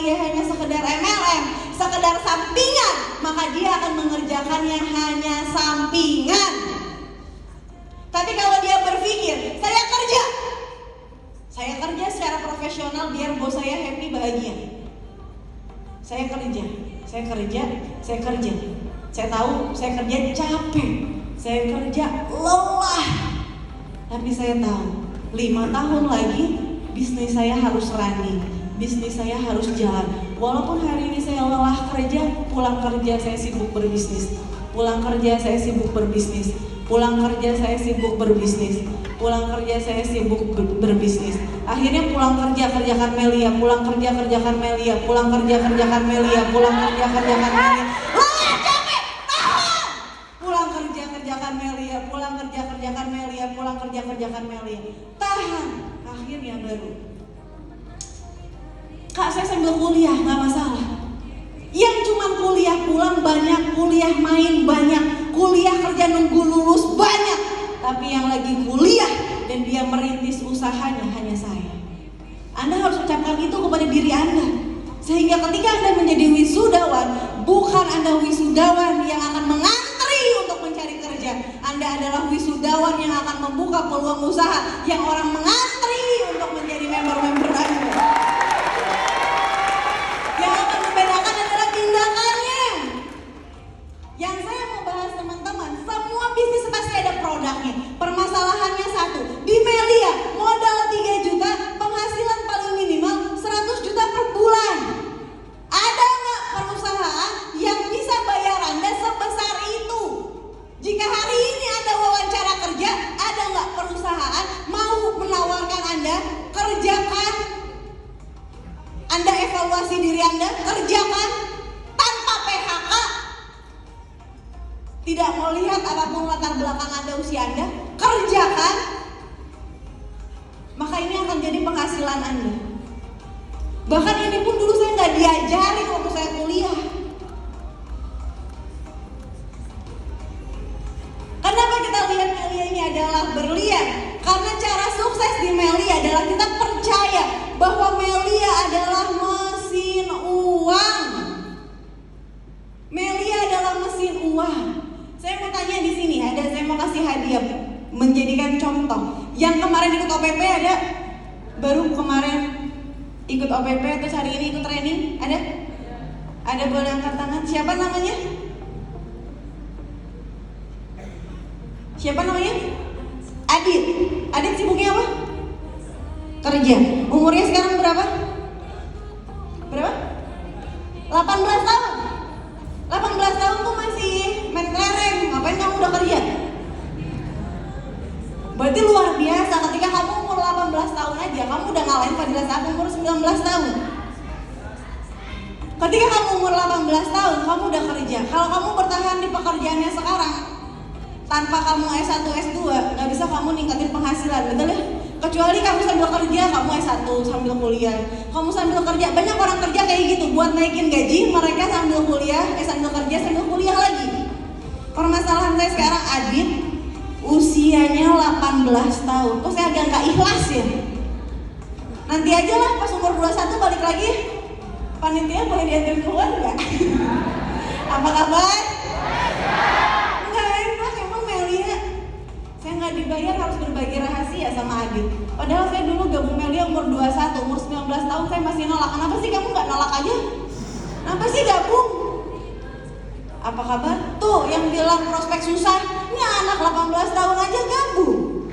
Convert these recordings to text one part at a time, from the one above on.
dia hanya sekedar MLM, sekedar sampingan, maka dia akan mengerjakannya hanya sampingan. Tapi kalau dia berpikir, saya kerja secara profesional biar bos saya happy, bahagia. Saya kerja. Saya tahu saya kerja capek, saya kerja lelah. Tapi saya tahu 5 tahun lagi bisnis saya harus running, bisnis saya harus jalan. Walaupun hari ini saya lelah kerja, pulang kerja saya sibuk berbisnis. Pulang kerja saya sibuk berbisnis. Pulang kerja saya sibuk berbisnis. Pulang kerja saya sibuk berbisnis. Akhirnya pulang kerja kerjakan Melia, pulang kerja kerjakan Melia, pulang kerja kerjakan Melia, pulang kerja kerjakan Melia. Lelah, capek, tahan. Pulang kerja kerjakan Melia, pulang kerja kerjakan Melia, pulang kerja kerjakan Melia. Tahan. Akhirnya baru, Kak, saya sambil kuliah, nggak masalah. Yang cuma kuliah pulang banyak, kuliah main banyak, kuliah kerja nunggu lulus banyak. Tapi yang lagi kuliah dan dia merintis usahanya hanya saya. Anda harus ucapkan itu kepada diri Anda. Sehingga ketika Anda menjadi wisudawan, bukan Anda wisudawan yang akan mengantri untuk mencari kerja. Anda adalah wisudawan yang akan membuka peluang usaha yang orang mengantri untuk menjadi member-member Anda. Yang akan membedakan adalah tindakannya. Yang saya mau bahas teman-teman, semua bisnis pasti ada produknya. Permasalahannya satu, di Melia modal 3 juta, penghasilan paling minimal 100 juta per bulan. Ada nggak perusahaan yang bisa bayar Anda sebesar itu? Jika hari ini Anda wawancara kerja, ada nggak perusahaan mau menawarkan Anda kerjakan? Anda evaluasi diri Anda, kerjakan tanpa PHK. Tidak mau lihat apapun latar belakang Anda, usia Anda, kerjakan. Maka ini akan jadi penghasilan Anda. Bahkan ini pun dulu saya nggak diajari waktu saya kuliah. Kenapa kita lihat Melia ini adalah berlian? Karena cara sukses di Melia adalah kita percaya bahwa Melia adalah mesin uang. Melia adalah mesin uang. Saya mau tanya di sini, saya mau kasih hadiah menjadikan contoh. Yang kemarin ikut OPP ada? Baru kemarin ikut OPP terus hari ini ikut training? Ada? Ada, boleh angkat tangan. Siapa namanya? Siapa namanya? Adit. Adit sibuknya apa? Kerja. Umurnya sekarang berapa? Berapa? 18 tahun. 18 tahun tuh masih main kelereng. Ngapain kamu udah kerja? Berarti luar biasa. Ketika kamu umur 18 tahun aja, kamu udah ngalahin Fadila saat umur 19 tahun. Ketika kamu umur 18 tahun, kamu udah kerja. Kalau kamu bertahan di pekerjaannya sekarang, tanpa kamu S1, S2, gak bisa kamu ningkatin penghasilan, betul ya? Kecuali kamu sambil kerja, kamu S1 sambil kuliah. Kamu sambil kerja, banyak orang kerja kayak gitu. Buat naikin gaji, mereka sambil kuliah, sambil kerja, sambil kuliah lagi. Permasalahan saya sekarang, Adit usianya 18 tahun. Kok saya agak gak ikhlas ya? Nanti aja lah pas umur 21 balik lagi. Panitia boleh diantar keluar gak? Apa kabar? Enggak enak, emang Melia. Saya nggak dibayar harus berbagi rahasia sama Adit. Padahal saya dulu gabung Melia umur 21, umur 19 tahun saya masih nolak. Kenapa sih kamu nggak nolak aja? Kenapa sih gabung? Apa kabar? Tuh yang bilang prospek susah, ini anak 18 tahun aja gabung.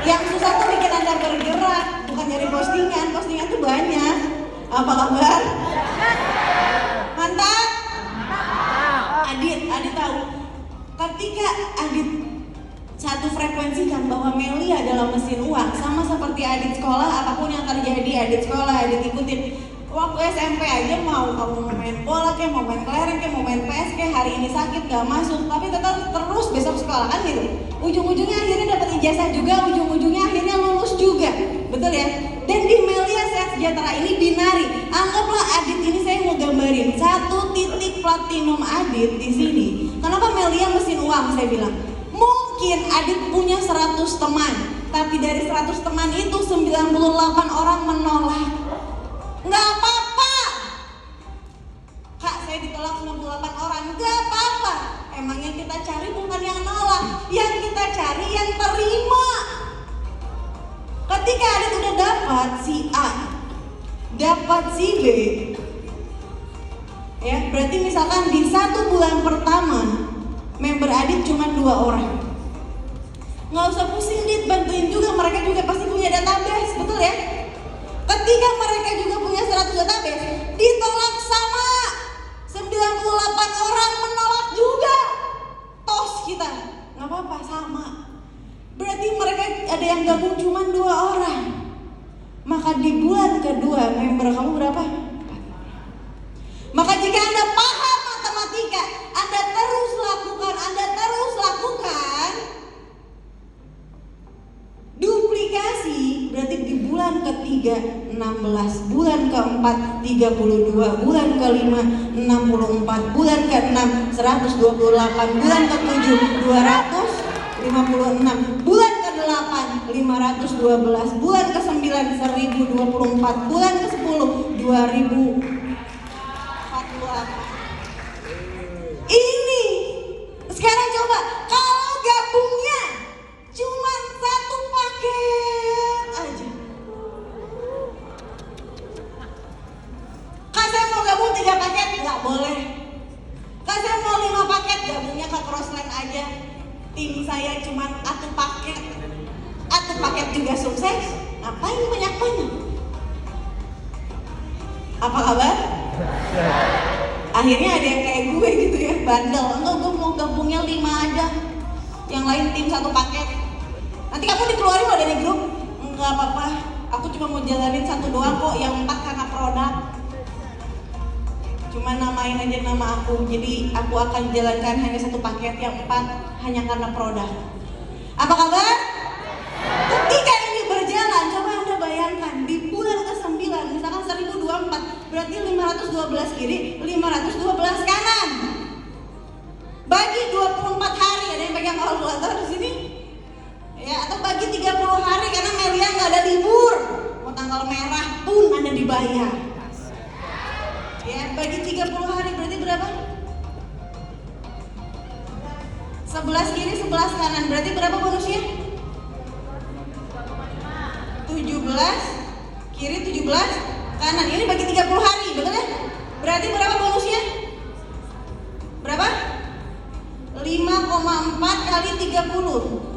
Yang susah tuh bikin Anda bergerak, bukan nyari postingan. Postingan tuh banyak. Apa kabar? Mantap? Adit tahu. Ketika Adit satu frekuensikan bahwa Melia adalah mesin uang, sama seperti Adit sekolah, apapun yang terjadi Adit sekolah, Adit ikutin. Waktu SMP aja mau kamu mau main bola kayak mau main kelereng kayak mau main PS kayak hari ini sakit gak masuk, tapi tetap terus besok sekolah kan gitu. Ujung-ujungnya akhirnya dapat ijazah juga, ujung-ujungnya akhirnya lulus juga, betul ya? Dan di Melia Sehat Sejahtera ini binari. Anggaplah Adit ini saya mau gambarin satu titik platinum Adit di sini. Kenapa Melia mesin uang? Saya bilang mungkin Adit punya 100 teman, tapi dari 100 teman itu 98 orang menolak. Nggak apa-apa, dapat si A, dapat si B. Ya, berarti misalkan di 1 bulan pertama member Adit cuma 2 orang. Nggak usah pusing Dit, bantuin juga, mereka juga pasti punya database, betul ya? Ketika mereka juga punya 100 database, ditolak sama 98 orang menolak juga. Tos kita, nggak apa-apa, sama. Berarti mereka ada yang gabung cuma 2 orang. Maka di bulan kedua member kamu berapa? 4 orang. Maka jika Anda paham matematika, Anda terus lakukan duplikasi, berarti di bulan ketiga 16, bulan keempat 32, bulan kelima 64, bulan keenam 128, bulan ketujuh 256, bulan ke-8 512, bulan ke-9 1024, bulan ke-10 2048. Ini sekarang coba kalau gabungnya cuma 1 paket aja. Kak saya mau gabung 3 paket, nggak boleh. Kak saya mau 5 paket, gabungnya ke Crossland aja. Tim saya cuma 1 paket. 1 paket juga sukses. Ngapain banyak-banyak? Apa kabar? Akhirnya ada yang kayak gue gitu ya, bandel. Enggak, gue mau gabungnya 5 aja. Yang lain tim 1 paket. Nanti kamu dikeluarin loh dari grup. Enggak apa-apa, aku cuma mau jalanin 1 doang kok, yang 4 karena produk. Cuma namain aja nama aku, jadi aku akan jalankan hanya 1 paket, yang 4 hanya karena produk. Apa kabar? Ketika ini berjalan, coba Anda bayangkan di bulan ke-9, misalkan 1024, berarti 512 kiri, 512 kanan. Bagi 24 hari, ada yang pegang kalkulator di sini? Ya, atau bagi 30 hari karena Melia nggak ada libur. Mau tanggal merah pun Anda dibayar. Ya, bagi 30 hari berarti berapa? 11 kiri, 11 kanan. Berarti berapa bonusnya? 17 kiri, 17 kanan. Ini bagi 30 hari, betul ya? Berarti berapa bonusnya? Berapa? 5,4 kali 30.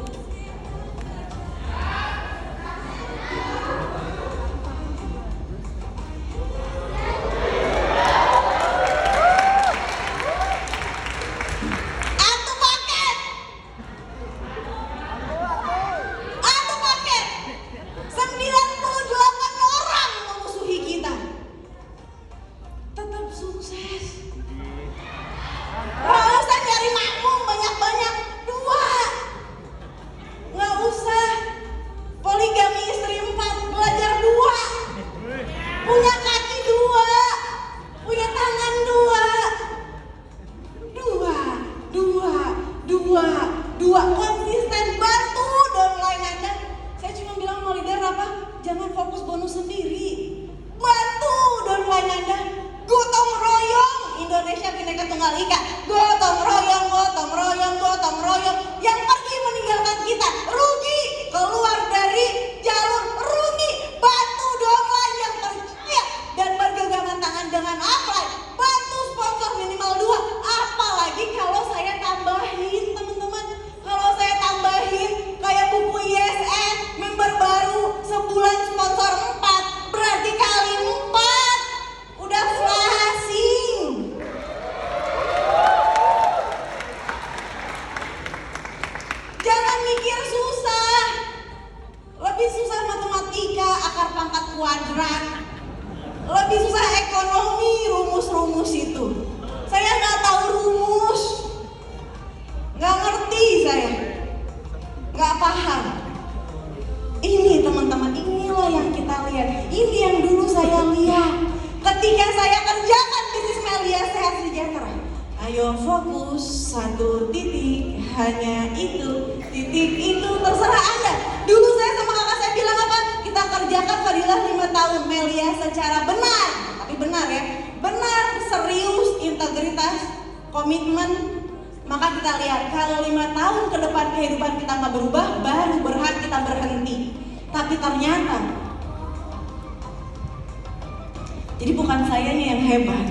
Jadi bukan sayanya yang hebat,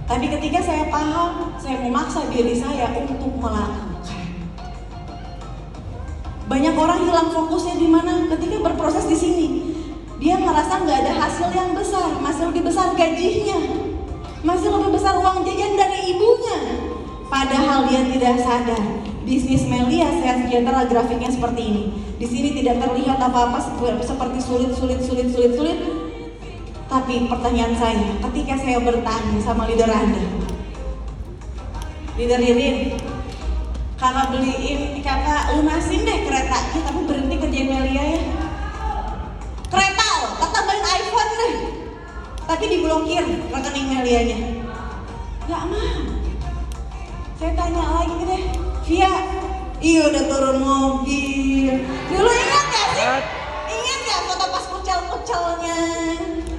tapi ketika saya paham, saya memaksa diri saya untuk melakukan. Banyak orang hilang fokusnya di mana? Ketika berproses di sini, dia merasa nggak ada hasil yang besar, masih lebih besar gajinya, masih lebih besar uang jajan dari ibunya. Padahal dia tidak sadar, bisnis Melia Sehat Sejahtera grafiknya seperti ini. Di sini tidak terlihat apa-apa seperti sulit. Tapi pertanyaan saya, ketika saya bertanya sama leader Anda, leader Ririn, kakak lunasin deh kereta kita, tapi berhenti kerjain Melia ya. Kereta loh, tambahin iPhone deh, tapi diblokir rekening Melianya. Gak mau. Saya tanya lagi deh, Via, iya udah turun mobil. Dulu ingat gak sih? Ingat gak foto pas kucel-kucelnya?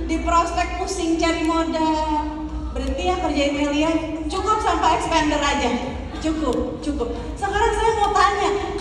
Di prospek pusing cari modal. Berhenti ya kerjain Melia, cukup sampai expander aja. Cukup. Sekarang saya mau tanya,